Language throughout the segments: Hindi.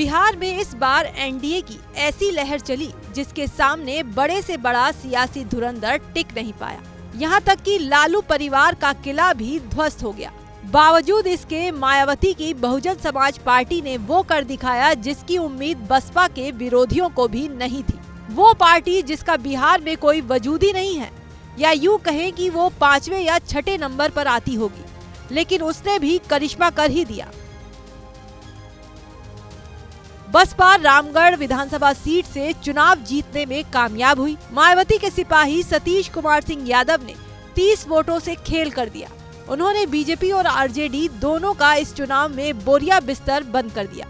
बिहार में इस बार एनडीए की ऐसी लहर चली जिसके सामने बड़े से बड़ा सियासी धुरंधर टिक नहीं पाया। यहाँ तक कि लालू परिवार का किला भी ध्वस्त हो गया। बावजूद इसके मायावती की बहुजन समाज पार्टी ने वो कर दिखाया जिसकी उम्मीद बसपा के विरोधियों को भी नहीं थी। वो पार्टी जिसका बिहार में कोई वजूद ही नहीं है, या यूँ कहें कि वो 5वें या 6ठे नंबर पर आती होगी, लेकिन उसने भी करिश्मा कर ही दिया। बसपा रामगढ़ विधानसभा सीट से चुनाव जीतने में कामयाब हुई। मायावती के सिपाही सतीश कुमार सिंह यादव ने 30 वोटों से खेल कर दिया। उन्होंने बीजेपी और आरजेडी दोनों का इस चुनाव में बोरिया बिस्तर बंद कर दिया।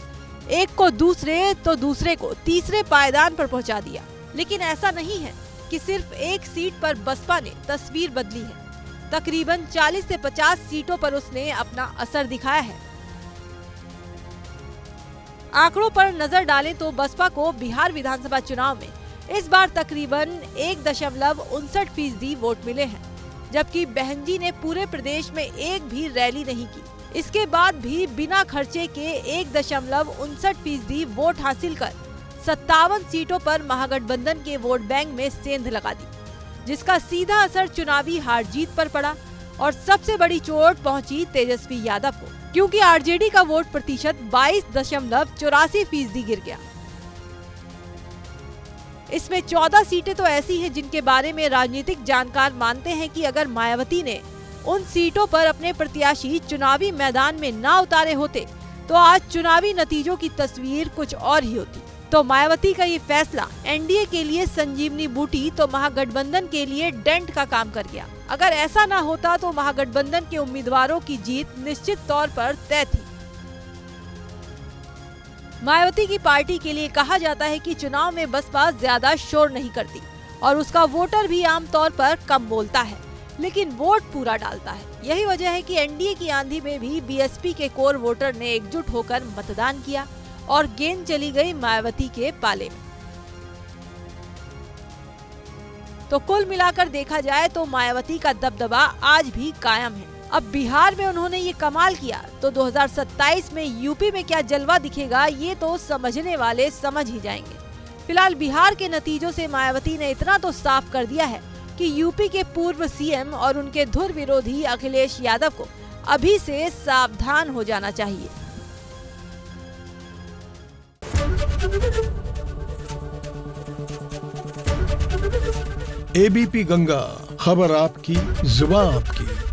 एक को दूसरे तो दूसरे को तीसरे पायदान पर पहुंचा दिया। लेकिन ऐसा नहीं है कि सिर्फ एक सीट पर बसपा ने तस्वीर बदली है। तकरीबन 40 से 50 सीटों पर उसने अपना असर दिखाया है। आंकड़ों पर नजर डालें तो बसपा को बिहार विधानसभा चुनाव में इस बार तकरीबन 1.59% वोट मिले हैं, जबकि बहनजी ने पूरे प्रदेश में एक भी रैली नहीं की। इसके बाद भी बिना खर्चे के 1.59% वोट हासिल कर 57 सीटों पर महागठबंधन के वोट बैंक में सेंध लगा दी, जिसका सीधा असर चुनावी हार जीत पर पड़ा। और सबसे बड़ी चोट पहुंची तेजस्वी यादव को, क्योंकि आरजेडी का वोट प्रतिशत 22.84% गिर गया। इसमें 14 सीटें तो ऐसी हैं जिनके बारे में राजनीतिक जानकार मानते हैं कि अगर मायावती ने उन सीटों पर अपने प्रत्याशी चुनावी मैदान में ना उतारे होते तो आज चुनावी नतीजों की तस्वीर कुछ और ही होती। तो मायावती का ये फैसला एनडीए के लिए संजीवनी बूटी तो महागठबंधन के लिए डेंट का काम कर गया। अगर ऐसा ना होता तो महागठबंधन के उम्मीदवारों की जीत निश्चित तौर पर तय थी। मायावती की पार्टी के लिए कहा जाता है कि चुनाव में बसपा ज्यादा शोर नहीं करती और उसका वोटर भी आमतौर पर कम बोलता है, लेकिन वोट पूरा डालता है। यही वजह है कि एनडीए की आंधी में भी बीएसपी के कोर वोटर ने एकजुट होकर मतदान किया और गेंद चली गई मायावती के पाले में। तो कुल मिलाकर देखा जाए तो मायावती का दबदबा आज भी कायम है। अब बिहार में उन्होंने ये कमाल किया तो 2027 में यूपी में क्या जलवा दिखेगा ये तो समझने वाले समझ ही जाएंगे। फिलहाल बिहार के नतीजों से मायावती ने इतना तो साफ कर दिया है कि यूपी के पूर्व सीएम और उनके धुर विरोधी अखिलेश यादव को अभी से सावधान हो जाना चाहिए। एबीपी गंगा, खबर आपकी, जुबान आपकी।